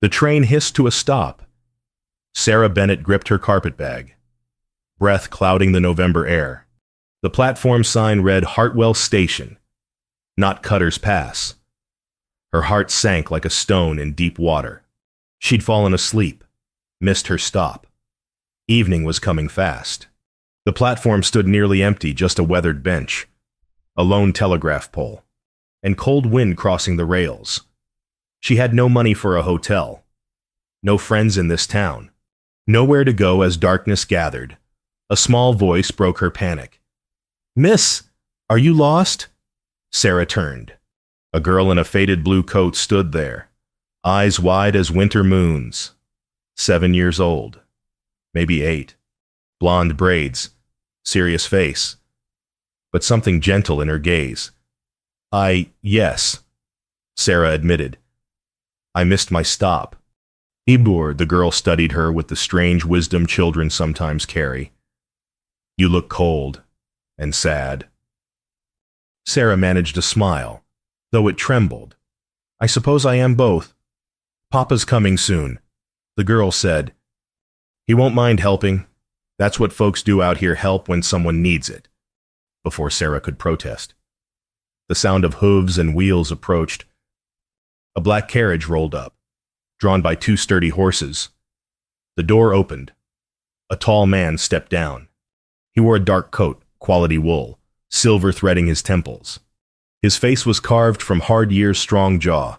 The train hissed to a stop. Sarah Bennett gripped her carpetbag, breath clouding the November air. The platform sign read Hartwell Station, not Cutter's Pass. Her heart sank like a stone in deep water. She'd fallen asleep, missed her stop. Evening was coming fast. The platform stood nearly empty, just a weathered bench, a lone telegraph pole, and cold wind crossing the rails. She had no money for a hotel, no friends in this town, nowhere to go as darkness gathered. A small voice broke her panic. "Miss, are you lost?" Sarah turned. A girl in a faded blue coat stood there, eyes wide as winter moons. 7 years old, maybe 8. Blonde braids, serious face, but something gentle in her gaze. Yes, Sarah admitted. I missed my stop. Ibor, the girl studied her with the strange wisdom children sometimes carry. You look cold and sad. Sarah managed a smile, though it trembled. I suppose I am both. Papa's coming soon, the girl said. He won't mind helping. That's what folks do out here, help when someone needs it. Before Sarah could protest, the sound of hooves and wheels approached. A black carriage rolled up, drawn by 2 sturdy horses. The door opened. A tall man stepped down. He wore a dark coat, quality wool, silver threading his temples. His face was carved from hard years' strong jaw,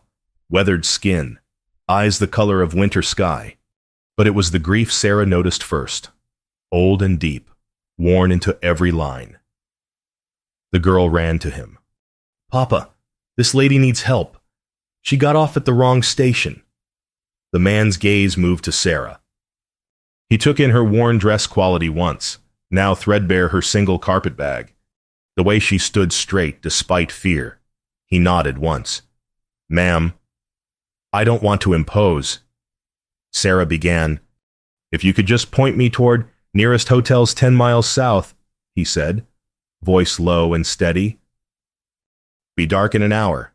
weathered skin, eyes the color of winter sky. But it was the grief Sarah noticed first, old and deep, worn into every line. The girl ran to him. Papa, this lady needs help. She got off at the wrong station. The man's gaze moved to Sarah. He took in her worn dress quality once, now threadbare her single carpetbag. The way she stood straight despite fear. He nodded once. Ma'am, I don't want to impose. Sarah began. If you could just point me toward nearest hotels 10 miles south, he said, voice low and steady. Be dark in an hour.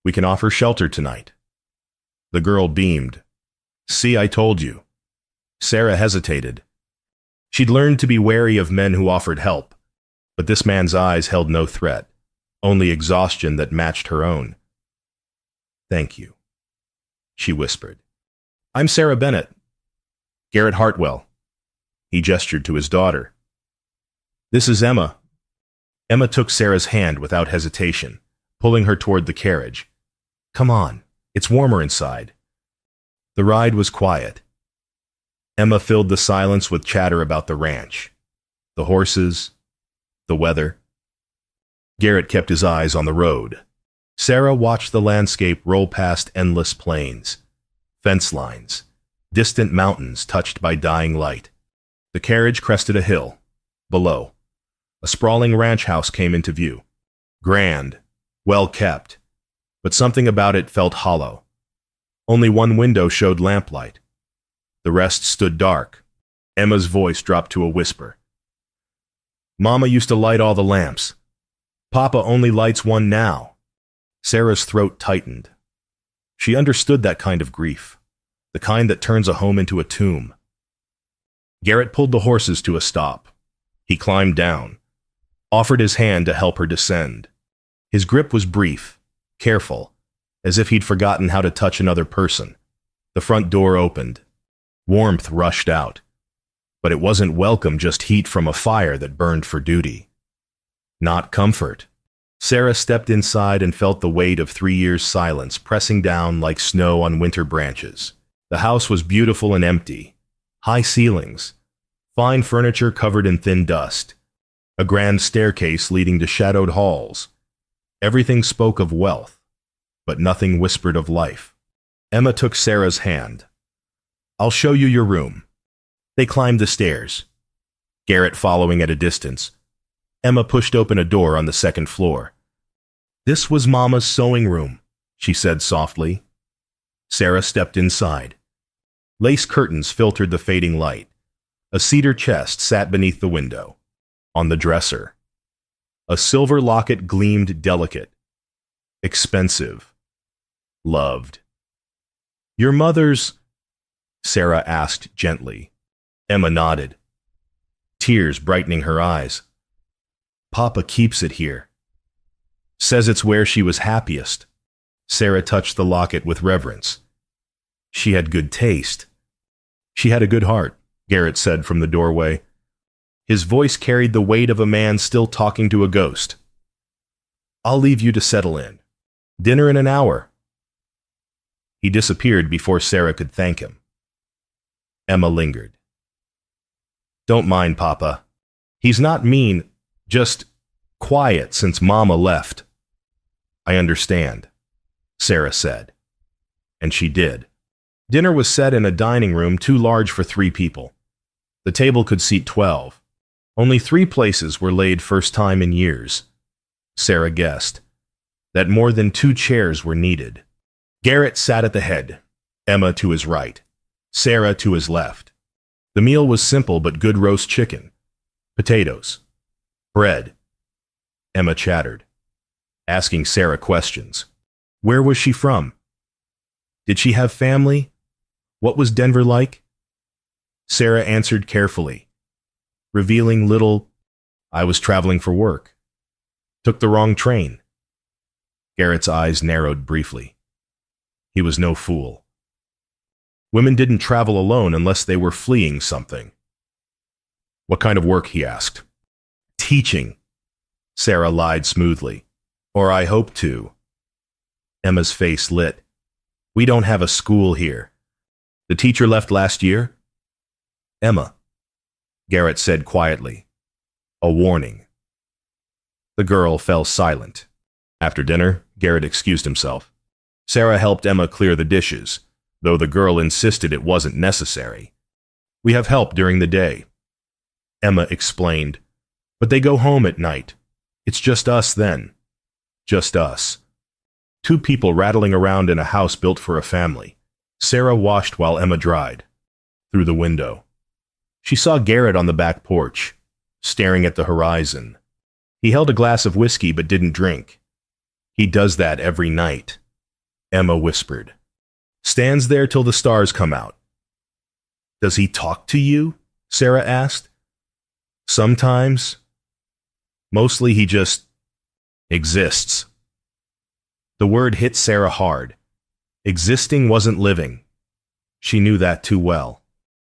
We can offer shelter tonight. The girl beamed. See, I told you. Sarah hesitated. She'd learned to be wary of men who offered help, but this man's eyes held no threat, only exhaustion that matched her own. Thank you, she whispered. I'm Sarah Bennett. Garrett Hartwell. He gestured to his daughter. This is Emma. Emma took Sarah's hand without hesitation, pulling her toward the carriage. Come on, it's warmer inside. The ride was quiet. Emma filled the silence with chatter about the ranch, the horses, the weather. Garrett kept his eyes on the road. Sarah watched the landscape roll past endless plains, fence lines, distant mountains touched by dying light. The carriage crested a hill. Below, a sprawling ranch house came into view. Grand, well kept, but something about it felt hollow. Only one window showed lamplight. The rest stood dark. Emma's voice dropped to a whisper. Mama used to light all the lamps. Papa only lights one now. Sarah's throat tightened. She understood that kind of grief, the kind that turns a home into a tomb. Garrett pulled the horses to a stop. He climbed down, offered his hand to help her descend. His grip was brief, careful, as if he'd forgotten how to touch another person. The front door opened. Warmth rushed out, but it wasn't welcome, just heat from a fire that burned for duty. Not comfort. Sarah stepped inside and felt the weight of 3 years' silence pressing down like snow on winter branches. The house was beautiful and empty. High ceilings, fine furniture covered in thin dust, a grand staircase leading to shadowed halls. Everything spoke of wealth, but nothing whispered of life. Emma took Sarah's hand. I'll show you your room. They climbed the stairs, Garrett following at a distance. Emma pushed open a door on the 2nd floor. This was Mama's sewing room, she said softly. Sarah stepped inside. Lace curtains filtered the fading light. A cedar chest sat beneath the window. On the dresser, a silver locket gleamed delicate, expensive, loved. Your mother's? Sarah asked gently. Emma nodded, tears brightening her eyes. Papa keeps it here. Says it's where she was happiest. Sarah touched the locket with reverence. She had good taste. She had a good heart, Garrett said from the doorway. His voice carried the weight of a man still talking to a ghost. I'll leave you to settle in. Dinner in an hour. He disappeared before Sarah could thank him. Emma lingered. Don't mind Papa. He's not mean, just quiet since Mama left. I understand, Sarah said. And she did. Dinner was set in a dining room too large for 3 people. The table could seat 12. Only 3 places were laid first time in years. Sarah guessed that more than 2 chairs were needed. Garrett sat at the head, Emma to his right, Sarah to his left. The meal was simple but good roast chicken, potatoes, bread. Emma chattered, asking Sarah questions. Where was she from? Did she have family? What was Denver like? Sarah answered carefully, revealing little. I was traveling for work. Took the wrong train. Garrett's eyes narrowed briefly. He was no fool. Women didn't travel alone unless they were fleeing something. What kind of work, he asked. Teaching, Sarah lied smoothly. Or I hope to. Emma's face lit. We don't have a school here. The teacher left last year? Emma, Garrett said quietly. A warning. The girl fell silent. After dinner, Garrett excused himself. Sarah helped Emma clear the dishes, though the girl insisted it wasn't necessary. We have help during the day, Emma explained, but they go home at night. It's just us then. Just us. 2 people rattling around in a house built for a family. Sarah washed while Emma dried. Through the window, she saw Garrett on the back porch, staring at the horizon. He held a glass of whiskey but didn't drink. He does that every night, Emma whispered. Stands there till the stars come out. Does he talk to you? Sarah asked. Sometimes. Mostly he just exists. The word hit Sarah hard. Existing wasn't living. She knew that too well.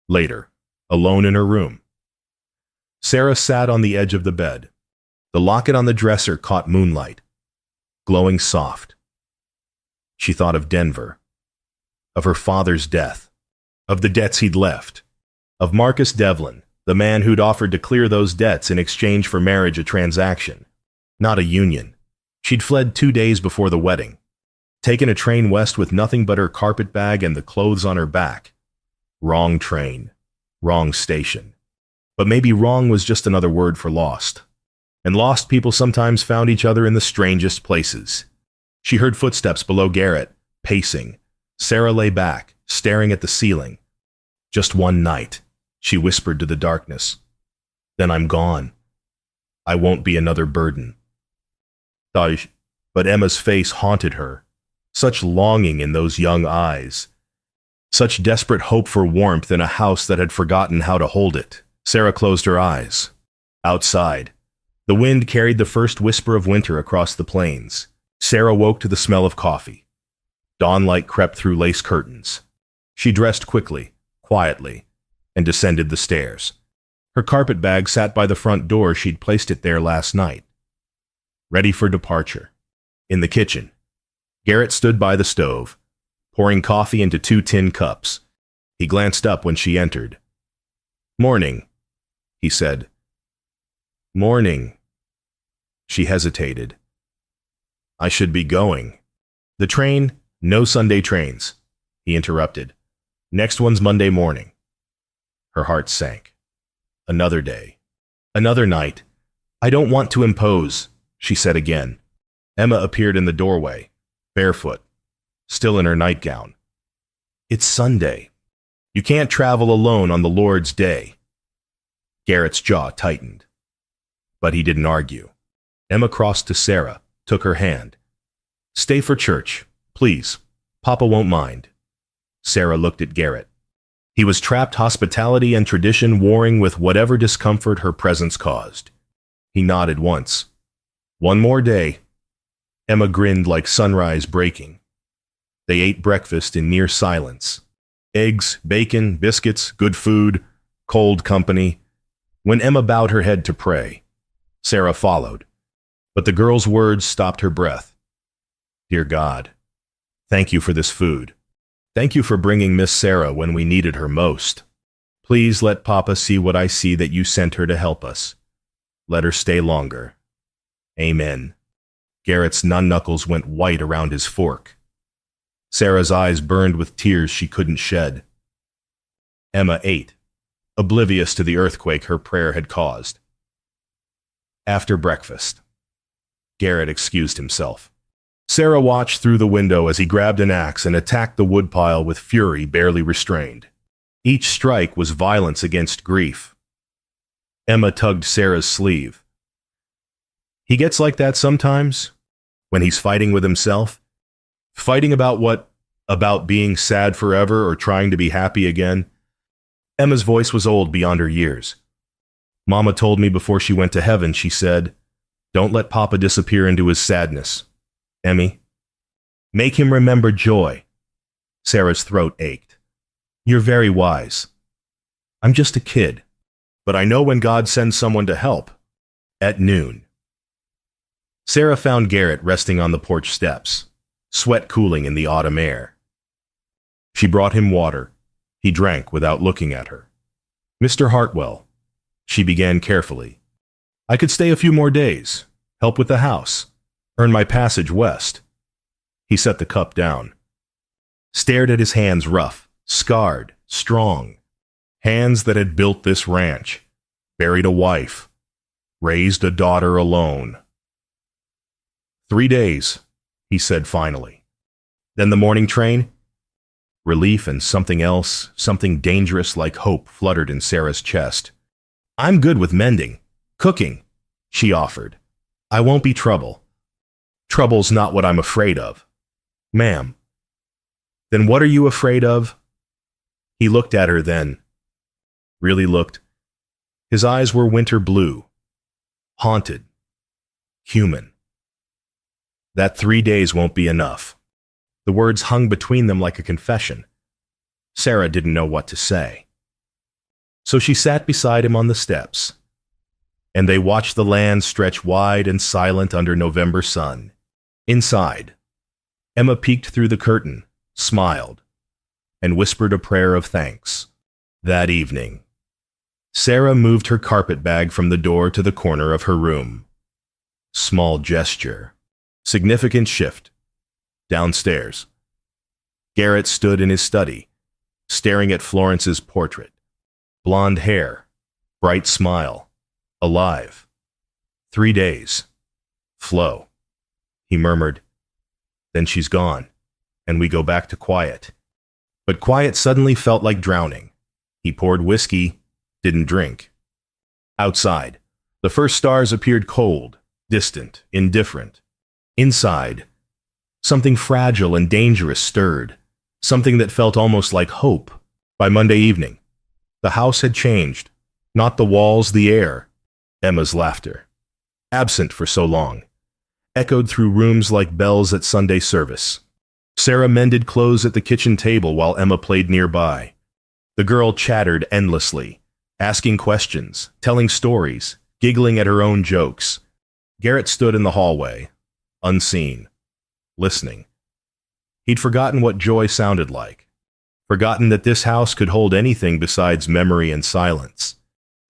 Later, alone in her room, Sarah sat on the edge of the bed. The locket on the dresser caught moonlight, glowing soft. She thought of Denver, of her father's death, of the debts he'd left, of Marcus Devlin, the man who'd offered to clear those debts in exchange for marriage, a transaction, not a union. She'd fled 2 days before the wedding, taken a train west with nothing but her carpet bag and the clothes on her back. Wrong train, wrong station. But maybe wrong was just another word for lost. And lost people sometimes found each other in the strangest places. She heard footsteps below Garrett, pacing. Sarah lay back, staring at the ceiling. Just one night, she whispered to the darkness. Then I'm gone. I won't be another burden. But Emma's face haunted her. Such longing in those young eyes. Such desperate hope for warmth in a house that had forgotten how to hold it. Sarah closed her eyes. Outside, the wind carried the first whisper of winter across the plains. Sarah woke to the smell of coffee. Dawnlight crept through lace curtains. She dressed quickly, quietly, and descended the stairs. Her carpet bag sat by the front door. She'd placed it there last night. Ready for departure. In the kitchen, Garrett stood by the stove, pouring coffee into 2 tin cups. He glanced up when she entered. Morning, he said. Morning. She hesitated. I should be going. The train, no Sunday trains, he interrupted. Next one's Monday morning. Her heart sank. Another day. Another night. I don't want to impose, she said again. Emma appeared in the doorway, barefoot, still in her nightgown. It's Sunday. You can't travel alone on the Lord's day. Garrett's jaw tightened. But he didn't argue. Emma crossed to Sarah, took her hand. Stay for church, please. Papa won't mind. Sarah looked at Garrett. He was trapped, hospitality and tradition warring with whatever discomfort her presence caused. He nodded once. One more day. Emma grinned like sunrise breaking. They ate breakfast in near silence. Eggs, bacon, biscuits, good food, cold company. When Emma bowed her head to pray, Sarah followed. But the girl's words stopped her breath. Dear God, thank you for this food. Thank you for bringing Miss Sarah when we needed her most. Please let Papa see what I see, that you sent her to help us. Let her stay longer. Amen. Garrett's knuckles went white around his fork. Sarah's eyes burned with tears she couldn't shed. Emma ate, oblivious to the earthquake her prayer had caused. After breakfast, Garrett excused himself. Sarah watched through the window as he grabbed an axe and attacked the woodpile with fury barely restrained. Each strike was violence against grief. Emma tugged Sarah's sleeve. He gets like that sometimes, when he's fighting with himself. Fighting about what? About being sad forever or trying to be happy again? Emma's voice was old beyond her years. Mama told me before she went to heaven, she said, "Don't let Papa disappear into his sadness. Emmy, make him remember joy." Sarah's throat ached. You're very wise. I'm just a kid, but I know when God sends someone to help. At noon. Sarah found Garrett resting on the porch steps, sweat cooling in the autumn air. She brought him water. He drank without looking at her. Mr. Hartwell, she began carefully. I could stay a few more days, help with the house, earn my passage west. He set the cup down, stared at his hands, rough, scarred, strong, hands that had built this ranch, buried a wife, raised a daughter alone. 3 days, he said finally. Then the morning train? Relief and something else, something dangerous like hope fluttered in Sarah's chest. I'm good with mending, cooking, she offered. I won't be trouble. Trouble's not what I'm afraid of. Ma'am. Then what are you afraid of? He looked at her then. Really looked. His eyes were winter blue. Haunted. Human. That 3 days won't be enough. The words hung between them like a confession. Sarah didn't know what to say. So she sat beside him on the steps, and they watched the land stretch wide and silent under November sun. Inside, Emma peeked through the curtain, smiled, and whispered a prayer of thanks. That evening, Sarah moved her carpet bag from the door to the corner of her room. Small gesture. Significant shift. Downstairs. Garrett stood in his study, staring at Florence's portrait. Blonde hair, bright smile, alive. 3 days. Flow. He murmured, then she's gone, and we go back to quiet. But quiet suddenly felt like drowning. He poured whiskey, didn't drink. Outside, the first stars appeared cold, distant, indifferent. Inside, something fragile and dangerous stirred, something that felt almost like hope. By Monday evening, the house had changed. Not the walls, the air. Emma's laughter, absent for so long, echoed through rooms like bells at Sunday service. Sarah mended clothes at the kitchen table while Emma played nearby. The girl chattered endlessly, asking questions, telling stories, giggling at her own jokes. Garrett stood in the hallway, unseen, listening. He'd forgotten what joy sounded like, forgotten that this house could hold anything besides memory and silence.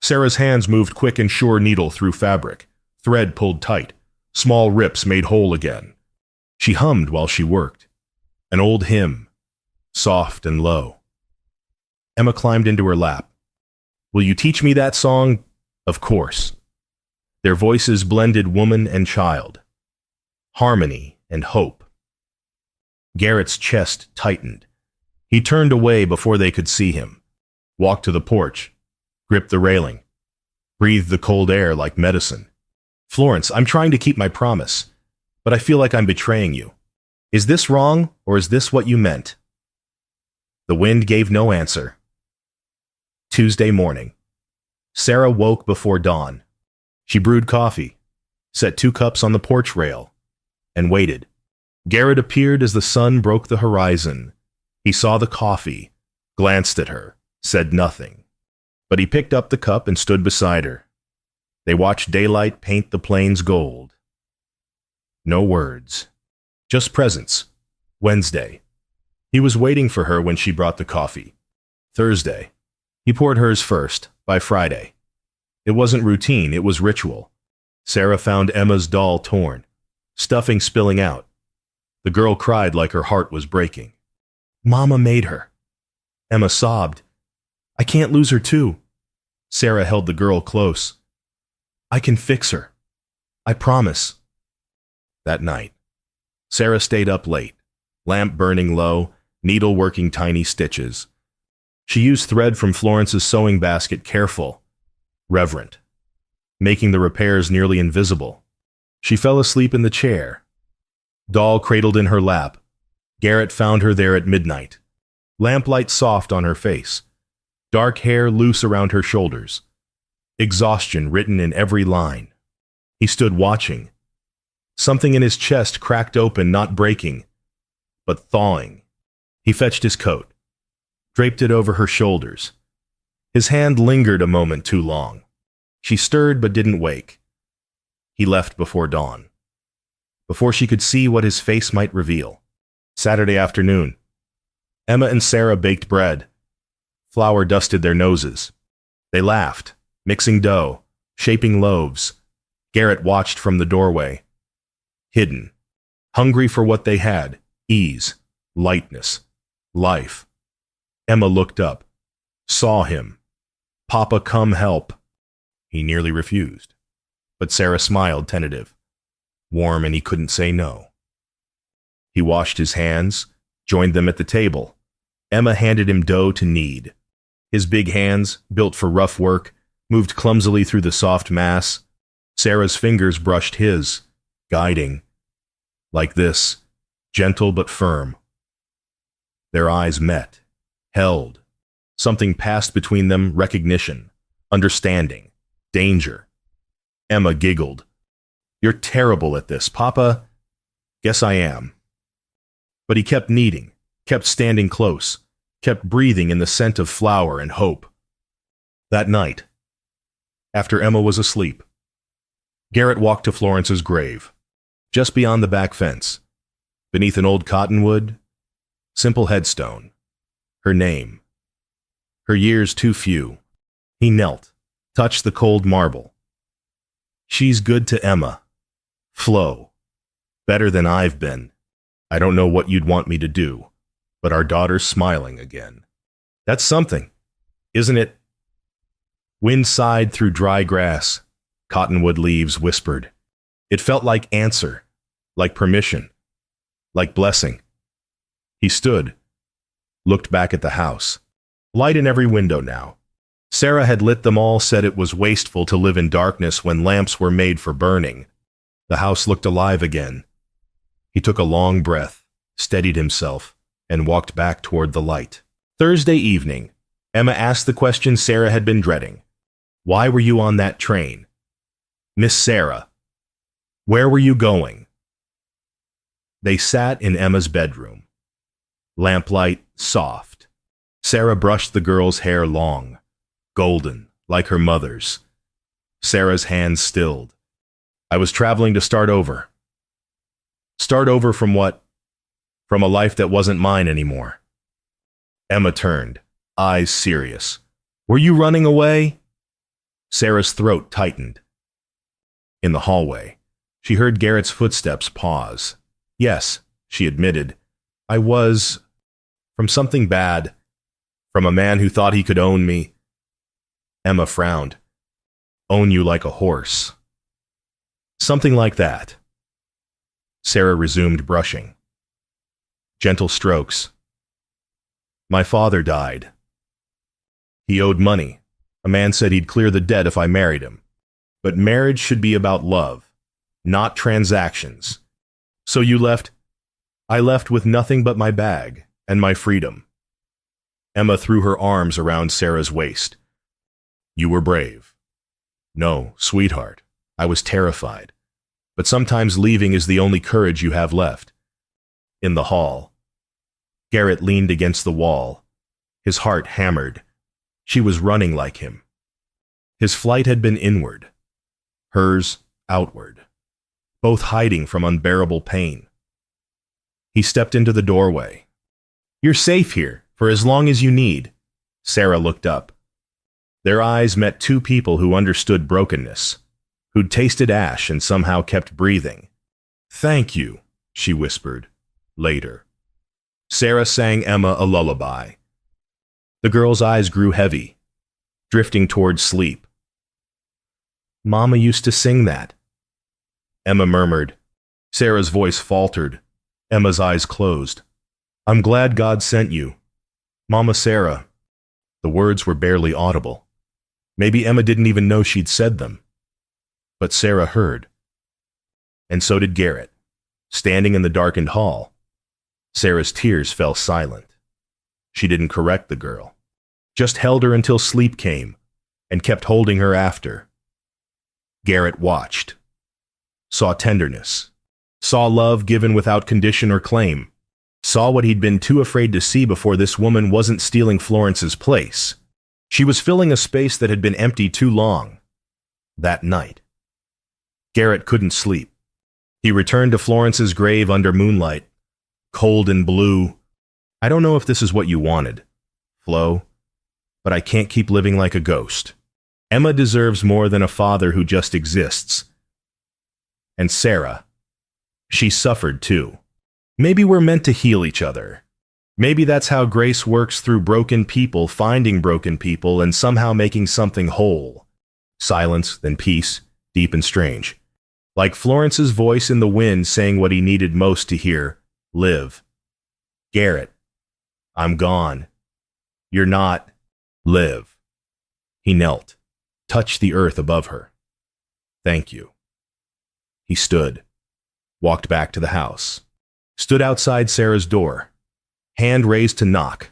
Sarah's hands moved quick and sure needle through fabric, thread pulled tight, small rips made whole again. She hummed while she worked, an old hymn, soft and low. Emma climbed into her lap. Will you teach me that song? Of course. Their voices blended woman and child, harmony and hope. Garrett's chest tightened. He turned away before they could see him, walked to the porch, gripped the railing, breathed the cold air like medicine. Florence, I'm trying to keep my promise, but I feel like I'm betraying you. Is this wrong, or is this what you meant? The wind gave no answer. Tuesday morning. Sarah woke before dawn. She brewed coffee, set 2 cups on the porch rail, and waited. Garrett appeared as the sun broke the horizon. He saw the coffee, glanced at her, said nothing. But he picked up the cup and stood beside her. They watched daylight paint the plains gold. No words. Just presence. Wednesday. He was waiting for her when she brought the coffee. Thursday. He poured hers first, by Friday. It wasn't routine, it was ritual. Sarah found Emma's doll torn, stuffing spilling out. The girl cried like her heart was breaking. Mama made her. Emma sobbed. I can't lose her too. Sarah held the girl close. I can fix her. I promise. That night, Sarah stayed up late, lamp burning low, needle working tiny stitches. She used thread from Florence's sewing basket, careful, reverent, making the repairs nearly invisible. She fell asleep in the chair. Doll cradled in her lap. Garrett found her there at midnight. Lamplight soft on her face. Dark hair loose around her shoulders. Exhaustion written in every line. He stood watching. Something in his chest cracked open, not breaking, but thawing. He fetched his coat, draped it over her shoulders. His hand lingered a moment too long. She stirred but didn't wake. He left before dawn, before she could see what his face might reveal. Saturday afternoon. Emma and Sarah baked bread. Flour dusted their noses. They laughed, mixing dough, shaping loaves. Garrett watched from the doorway, hidden, hungry for what they had, ease, lightness, life. Emma looked up, saw him. Papa, come help. He nearly refused, but Sarah smiled, tentative, warm, and he couldn't say no. He washed his hands, joined them at the table. Emma handed him dough to knead. His big hands, built for rough work, moved clumsily through the soft mass. Sarah's fingers brushed his, guiding. Like this, gentle but firm. Their eyes met, held. Something passed between them, recognition, understanding, danger. Emma giggled. You're terrible at this, Papa. Guess I am. But he kept kneading, kept standing close, kept breathing in the scent of flour and hope. That night, after Emma was asleep, Garrett walked to Florence's grave, just beyond the back fence, beneath an old cottonwood, simple headstone, her name, her years too few. He knelt, touched the cold marble. She's good to Emma. Flo. Better than I've been. I don't know what you'd want me to do, but our daughter's smiling again. That's something, isn't it? Wind sighed through dry grass. Cottonwood leaves whispered. It felt like answer, like permission, like blessing. He stood, looked back at the house. Light in every window now. Sarah had lit them all, said it was wasteful to live in darkness when lamps were made for burning. The house looked alive again. He took a long breath, steadied himself, and walked back toward the light. Thursday evening, Emma asked the question Sarah had been dreading. Why were you on that train? Miss Sarah, where were you going? They sat in Emma's bedroom. Lamplight soft. Sarah brushed the girl's hair long, golden, like her mother's. Sarah's hands stilled. I was traveling to start over. Start over from what? From a life that wasn't mine anymore. Emma turned, eyes serious. Were you running away? Sarah's throat tightened. In the hallway, she heard Garrett's footsteps pause. Yes, she admitted. I was. From something bad. From a man who thought he could own me. Emma frowned. Own you like a horse. Something like that. Sarah resumed brushing. Gentle strokes. My father died. He owed money. A man said he'd clear the debt if I married him. But marriage should be about love, not transactions. So you left? I left with nothing but my bag and my freedom. Emma threw her arms around Sarah's waist. You were brave. No, sweetheart, I was terrified. But sometimes leaving is the only courage you have left. In the hall, Garrett leaned against the wall, his heart hammered. She was running like him. His flight had been inward, hers outward, both hiding from unbearable pain. He stepped into the doorway. You're safe here, for as long as you need. Sarah looked up. Their eyes met two people who understood brokenness, who'd tasted ash and somehow kept breathing. Thank you, she whispered. Later. Sarah sang Emma a lullaby. The girl's eyes grew heavy, drifting toward sleep. Mama used to sing that. Emma murmured. Sarah's voice faltered. Emma's eyes closed. I'm glad God sent you. Mama Sarah. The words were barely audible. Maybe Emma didn't even know she'd said them. But Sarah heard. And so did Garrett, standing in the darkened hall. Sarah's tears fell silent. She didn't correct the girl, just held her until sleep came, and kept holding her after. Garrett watched, saw tenderness, saw love given without condition or claim, saw what he'd been too afraid to see before. This woman wasn't stealing Florence's place. She was filling a space that had been empty too long. That night, Garrett couldn't sleep. He returned to Florence's grave under moonlight, cold and blue. I don't know if this is what you wanted, Flo, but I can't keep living like a ghost. Emma deserves more than a father who just exists. And Sarah, she suffered too. Maybe we're meant to heal each other. Maybe that's how grace works, through broken people, finding broken people, and somehow making something whole. Silence, then peace, deep and strange. Like Florence's voice in the wind saying what he needed most to hear. Live. Garrett, I'm gone. You're not. Live. He knelt, touched the earth above her. Thank you. He stood, walked back to the house, stood outside Sarah's door, hand raised to knock.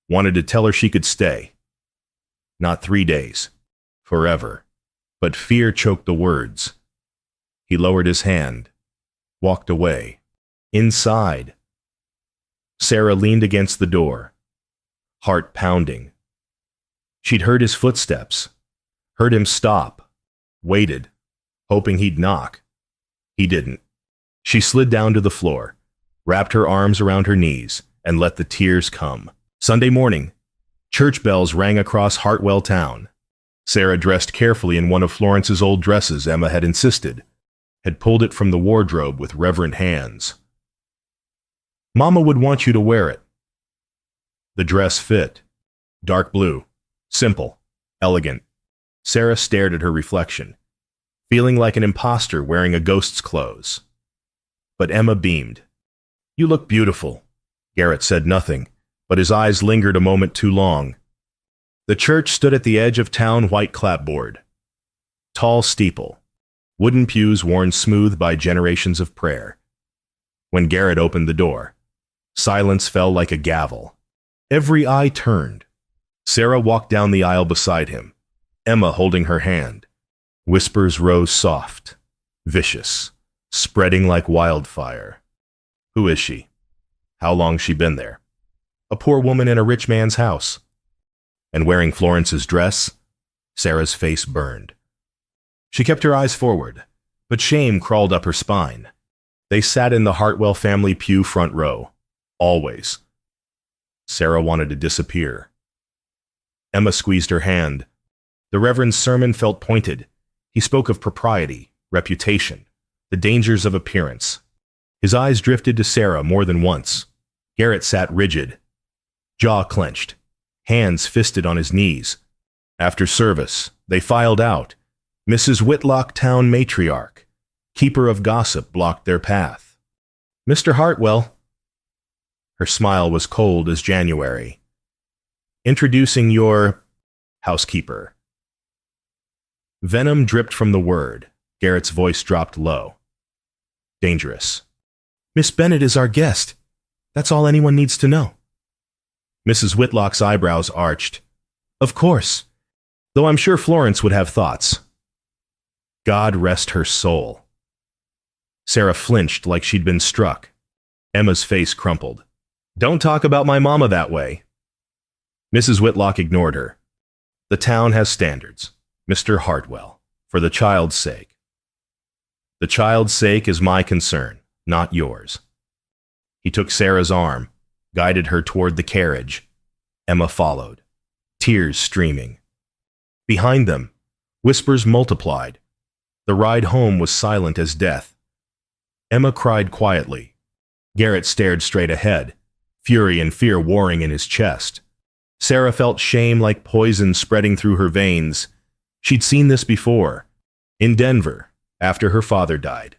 Wanted to tell her she could stay. Not 3 days. Forever. But fear choked the words. He lowered his hand, walked away. Inside, Sarah leaned against the door, heart pounding. She'd heard his footsteps, heard him stop, waited, hoping he'd knock. He didn't. She slid down to the floor, wrapped her arms around her knees, and let the tears come. Sunday morning, church bells rang across Hartwell town. Sarah, dressed carefully in one of Florence's old dresses Emma had insisted, had pulled it from the wardrobe with reverent hands. Mama would want you to wear it. The dress fit. Dark blue. Simple. Elegant. Sarah stared at her reflection, feeling like an imposter wearing a ghost's clothes. But Emma beamed. You look beautiful. Garrett said nothing, but his eyes lingered a moment too long. The church stood at the edge of town, white clapboard. Tall steeple. Wooden pews worn smooth by generations of prayer. When Garrett opened the door, silence fell like a gavel. Every eye turned. Sarah walked down the aisle beside him, Emma holding her hand. Whispers rose soft, vicious, spreading like wildfire. Who is she? How long's she been there? A poor woman in a rich man's house. And wearing Florence's dress, Sarah's face burned. She kept her eyes forward, but shame crawled up her spine. They sat in the Hartwell family pew front row. Always. Sarah wanted to disappear. Emma squeezed her hand. The Reverend's sermon felt pointed. He spoke of propriety, reputation, the dangers of appearance. His eyes drifted to Sarah more than once. Garrett sat rigid, jaw clenched, hands fisted on his knees. After service, they filed out. Mrs. Whitlock, town matriarch, keeper of gossip, blocked their path. Mr. Hartwell. Her smile was cold as January. Introducing your housekeeper. Venom dripped from the word. Garrett's voice dropped low. Dangerous. Miss Bennett is our guest. That's all anyone needs to know. Mrs. Whitlock's eyebrows arched. Of course, though I'm sure Florence would have thoughts. God rest her soul. Sarah flinched like she'd been struck. Emma's face crumpled. Don't talk about my mama that way. Mrs. Whitlock ignored her. The town has standards, Mr. Hartwell, for the child's sake. The child's sake is my concern, not yours. He took Sarah's arm, guided her toward the carriage. Emma followed, tears streaming. Behind them, whispers multiplied. The ride home was silent as death. Emma cried quietly. Garrett stared straight ahead, fury and fear warring in his chest. Sarah felt shame like poison spreading through her veins. She'd seen this before, in Denver, after her father died.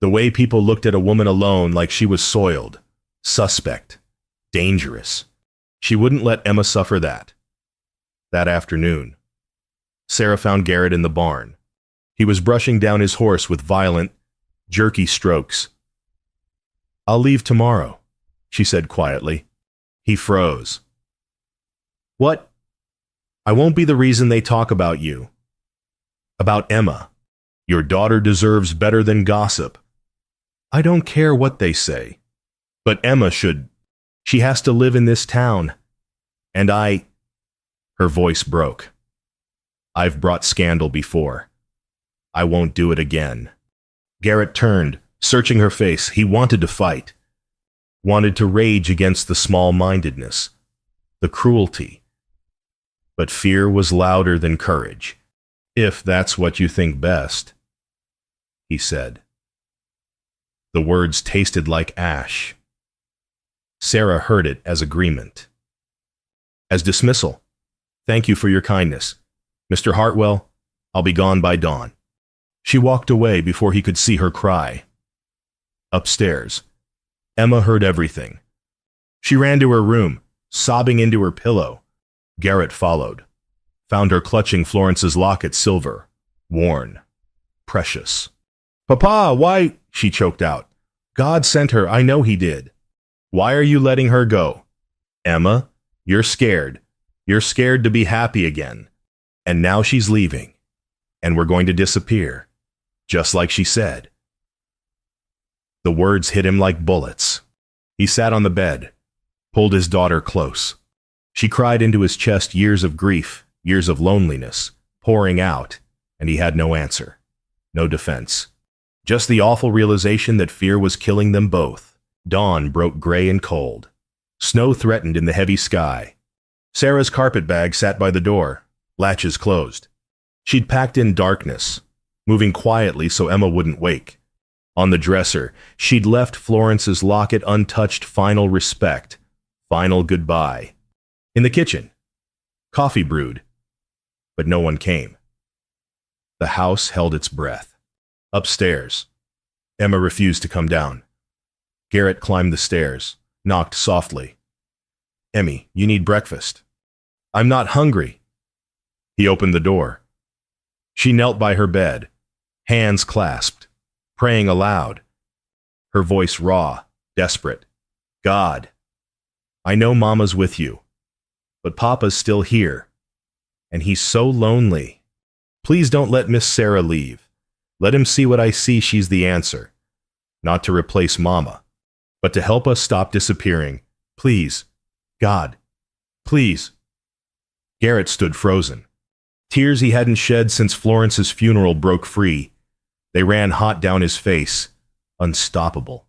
The way people looked at a woman alone like she was soiled, suspect, dangerous. She wouldn't let Emma suffer that. That afternoon, Sarah found Garrett in the barn. He was brushing down his horse with violent, jerky strokes. I'll leave tomorrow, she said quietly. He froze. What? I won't be the reason they talk about you. About Emma. Your daughter deserves better than gossip. I don't care what they say. But Emma should. She has to live in this town. And I. Her voice broke. I've brought scandal before. I won't do it again. Garrett turned, searching her face. He wanted to fight. Wanted to rage against the small-mindedness, the cruelty. But fear was louder than courage. If that's what you think best, he said. The words tasted like ash. Sarah heard it as agreement. As dismissal. Thank you for your kindness. Mr. Hartwell, I'll be gone by dawn. She walked away before he could see her cry. Upstairs, Emma heard everything. She ran to her room, sobbing into her pillow. Garrett followed, found her clutching Florence's locket, silver, worn, precious. Papa, why? She choked out. God sent her, I know he did. Why are you letting her go? Emma, you're scared. You're scared to be happy again. And now she's leaving. And we're going to disappear. Just like she said. The words hit him like bullets. He sat on the bed, pulled his daughter close. She cried into his chest years of grief, years of loneliness, pouring out, and he had no answer, no defense. Just the awful realization that fear was killing them both. Dawn broke gray and cold. Snow threatened in the heavy sky. Sarah's carpetbag sat by the door, latches closed. She'd packed in darkness, moving quietly so Emma wouldn't wake. On the dresser, she'd left Florence's locket untouched, final respect, final goodbye. In the kitchen, coffee brewed, but no one came. The house held its breath. Upstairs, Emma refused to come down. Garrett climbed the stairs, knocked softly. Emmy, you need breakfast. I'm not hungry. He opened the door. She knelt by her bed, hands clasped, praying aloud. Her voice raw, desperate. God, I know Mama's with you. But Papa's still here, and he's so lonely. Please don't let Miss Sarah leave. Let him see what I see. She's the answer. Not to replace Mama, but to help us stop disappearing. Please, God, please. Garrett stood frozen. Tears he hadn't shed since Florence's funeral broke free. They ran hot down his face, unstoppable.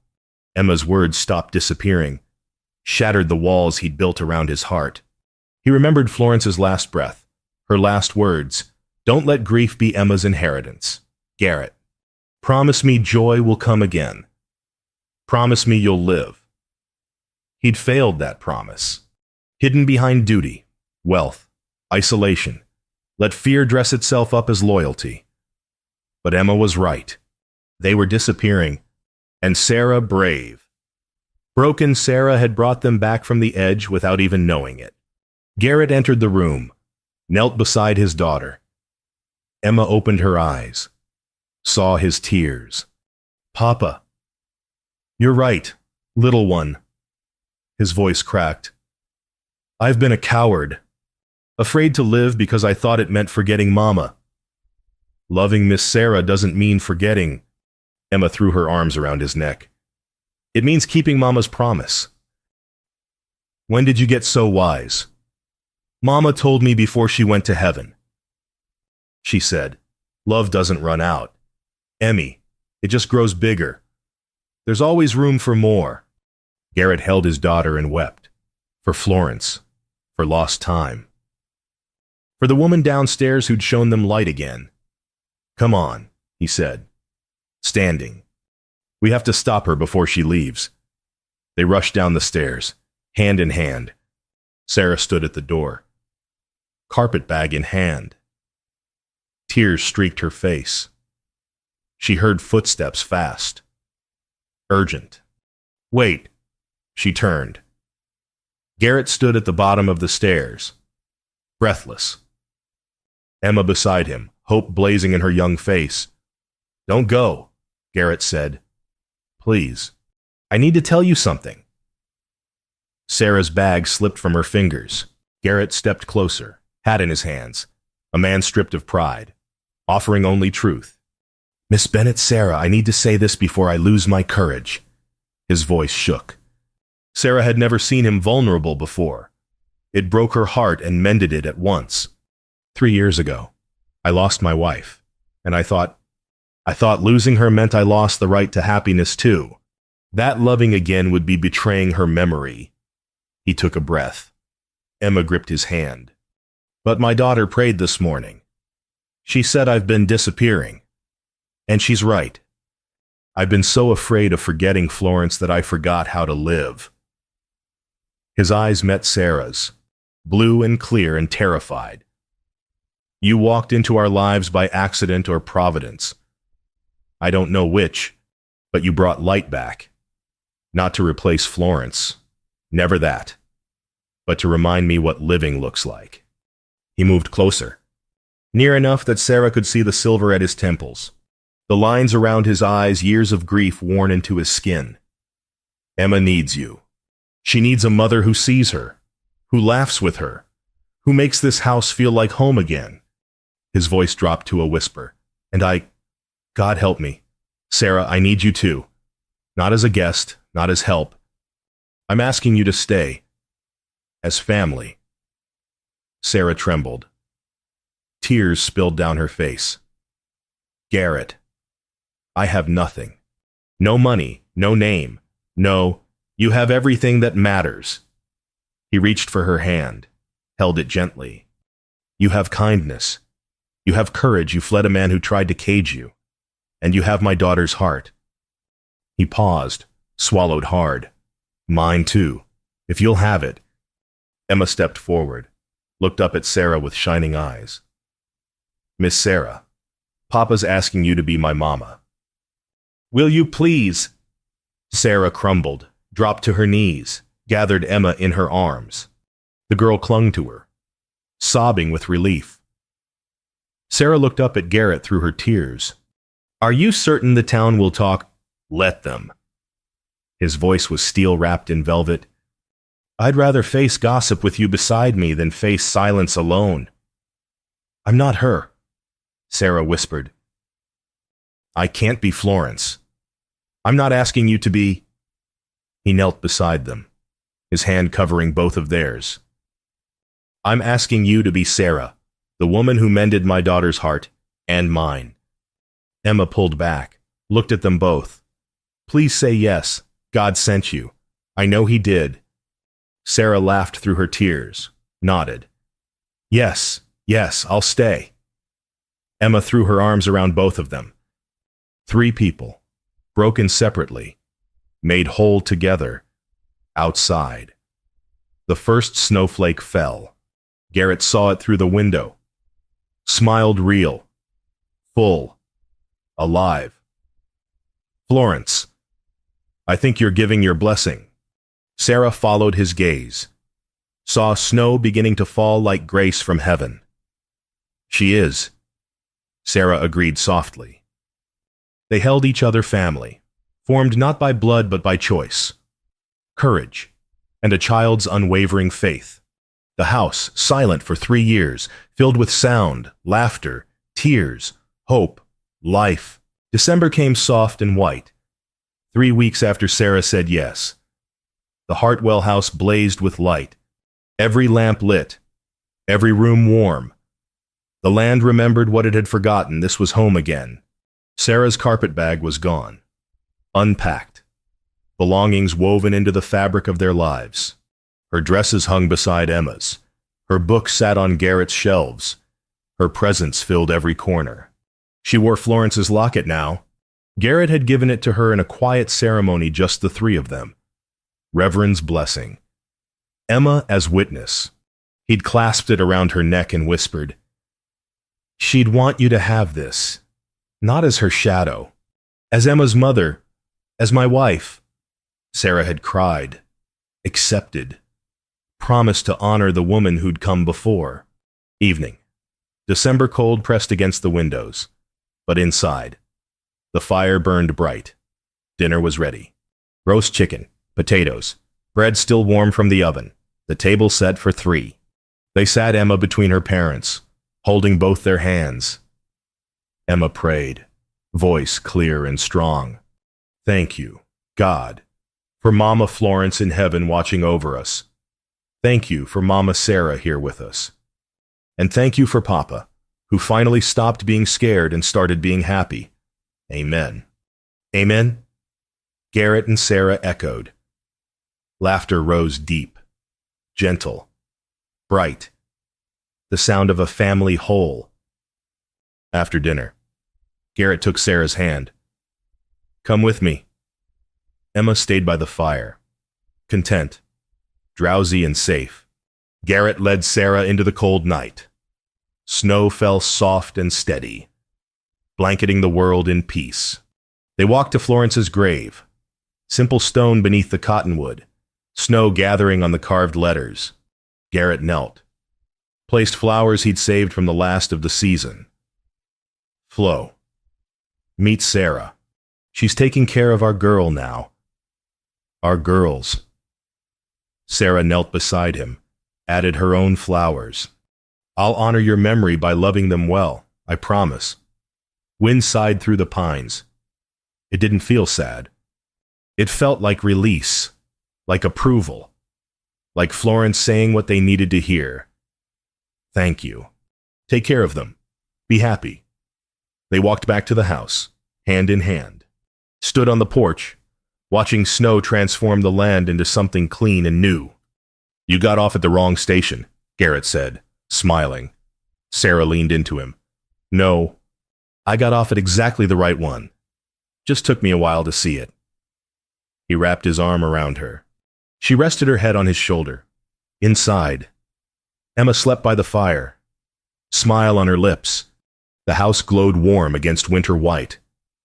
Emma's words stopped disappearing, shattered the walls he'd built around his heart. He remembered Florence's last breath, her last words. Don't let grief be Emma's inheritance. Garrett, promise me joy will come again. Promise me you'll live. He'd failed that promise. Hidden behind duty, wealth, isolation. Let fear dress itself up as loyalty. But Emma was right. They were disappearing, and Sarah brave. Broken Sarah had brought them back from the edge without even knowing it. Garrett entered the room, knelt beside his daughter. Emma opened her eyes, saw his tears. Papa. You're right, little one. His voice cracked. I've been a coward, afraid to live because I thought it meant forgetting Mama. Loving Miss Sarah doesn't mean forgetting. Emma threw her arms around his neck. It means keeping Mama's promise. When did you get so wise? Mama told me before she went to heaven. She said, love doesn't run out. Emmy, it just grows bigger. There's always room for more. Garrett held his daughter and wept. For Florence. For lost time. For the woman downstairs who'd shown them light again. Come on, he said, standing. We have to stop her before she leaves. They rushed down the stairs, hand in hand. Sarah stood at the door, carpetbag in hand. Tears streaked her face. She heard footsteps fast. Urgent. Wait. She turned. Garrett stood at the bottom of the stairs, breathless. Emma beside him, hope blazing in her young face. Don't go, Garrett said. Please. I need to tell you something. Sarah's bag slipped from her fingers. Garrett stepped closer, hat in his hands, a man stripped of pride, offering only truth. Miss Bennett, Sarah, I need to say this before I lose my courage. His voice shook. Sarah had never seen him vulnerable before. It broke her heart and mended it at once. 3 years ago, I lost my wife, and I thought losing her meant I lost the right to happiness too. That loving again would be betraying her memory. He took a breath. Emma gripped his hand. But my daughter prayed this morning. She said I've been disappearing. And she's right. I've been so afraid of forgetting Florence that I forgot how to live. His eyes met Sarah's, blue and clear and terrified. You walked into our lives by accident or providence. I don't know which, but you brought light back. Not to replace Florence. Never that. But to remind me what living looks like. He moved closer, near enough that Sarah could see the silver at his temples, the lines around his eyes, years of grief worn into his skin. Emma needs you. She needs a mother who sees her, who laughs with her, who makes this house feel like home again. His voice dropped to a whisper. And God help me. Sarah, I need you too. Not as a guest, not as help. I'm asking you to stay. As family. Sarah trembled. Tears spilled down her face. Garrett, I have nothing. No money, no name. No, you have everything that matters. He reached for her hand, held it gently. You have kindness. You have courage. You fled a man who tried to cage you. And you have my daughter's heart. He paused, swallowed hard. Mine too, if you'll have it. Emma stepped forward, looked up at Sarah with shining eyes. Miss Sarah, Papa's asking you to be my mama. Will you please? Sarah crumbled, dropped to her knees, gathered Emma in her arms. The girl clung to her, sobbing with relief. Sarah looked up at Garrett through her tears. Are you certain the town will talk? Let them. His voice was steel-wrapped in velvet. I'd rather face gossip with you beside me than face silence alone. I'm not her, Sarah whispered. I can't be Florence. I'm not asking you to be. He knelt beside them, his hand covering both of theirs. I'm asking you to be Sarah, the woman who mended my daughter's heart and mine. Emma pulled back, looked at them both. Please say yes. God sent you. I know he did. Sarah laughed through her tears, nodded. Yes, I'll stay. Emma threw her arms around both of them. 3 people, broken separately, made whole together, outside. The first snowflake fell. Garrett saw it through the window. Smiled real, full, alive. Florence, I think you're giving your blessing. Sarah followed his gaze, saw snow beginning to fall like grace from heaven. She is, Sarah agreed softly. They held each other family, formed not by blood but by choice, courage, and a child's unwavering faith. The house, silent for 3 years, filled with sound, laughter, tears, hope, life. December came soft and white. 3 weeks after Sarah said yes. The Hartwell house blazed with light. Every lamp lit. Every room warm. The land remembered what it had forgotten. This was home again. Sarah's carpetbag was gone. Unpacked. Belongings woven into the fabric of their lives. Her dresses hung beside Emma's. Her books sat on Garrett's shelves. Her presents filled every corner. She wore Florence's locket now. Garrett had given it to her in a quiet ceremony, just the three of them. Reverend's blessing. Emma as witness. He'd clasped it around her neck and whispered, "She'd want you to have this, not as her shadow, as Emma's mother, as my wife." Sarah had cried, accepted, promised to honor the woman who'd come before. Evening. December cold pressed against the windows, but inside. The fire burned bright. Dinner was ready. Roast chicken, potatoes, bread still warm from the oven, the table set for 3. They sat Emma between her parents, holding both their hands. Emma prayed, voice clear and strong. "Thank you, God, for Mama Florence in heaven watching over us. Thank you for Mama Sarah here with us. And thank you for Papa, who finally stopped being scared and started being happy. Amen." Amen? Garrett and Sarah echoed. Laughter rose deep, gentle, bright, the sound of a family whole. After dinner, Garrett took Sarah's hand. "Come with me." Emma stayed by the fire, content, drowsy and safe. Garrett led Sarah into the cold night. Snow fell soft and steady, blanketing the world in peace. They walked to Florence's grave, simple stone beneath the cottonwood, snow gathering on the carved letters. Garrett knelt, placed flowers he'd saved from the last of the season. "Flo, meet Sarah. She's taking care of our girl now. Our girls." Sarah knelt beside him, added her own flowers. "I'll honor your memory by loving them well, I promise." Wind sighed through the pines. It didn't feel sad. It felt like release, like approval, like Florence saying what they needed to hear. "Thank you. Take care of them. Be happy." They walked back to the house, hand in hand, stood on the porch, watching snow transform the land into something clean and new. "You got off at the wrong station," Garrett said, smiling. Sarah leaned into him. "No, I got off at exactly the right one. Just took me a while to see it." He wrapped his arm around her. She rested her head on his shoulder. Inside, Emma slept by the fire, smile on her lips. The house glowed warm against winter white,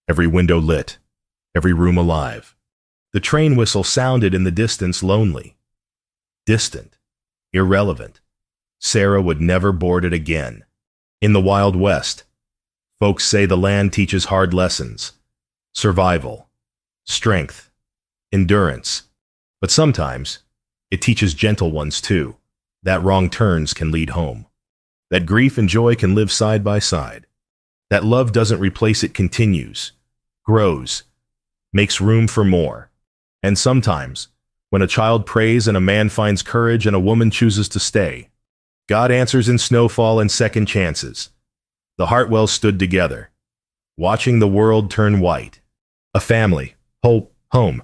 every window lit, every room alive. The train whistle sounded in the distance, lonely. Distant, irrelevant. Sarah would never board it again. In the Wild West, folks say the land teaches hard lessons. Survival, strength, endurance. But sometimes, it teaches gentle ones too, that wrong turns can lead home. That grief and joy can live side by side. That love doesn't replace it, continues, grows, makes room for more. And sometimes, when a child prays and a man finds courage and a woman chooses to stay, God answers in snowfall and second chances. The Hartwells stood together, watching the world turn white. A family, hope, home,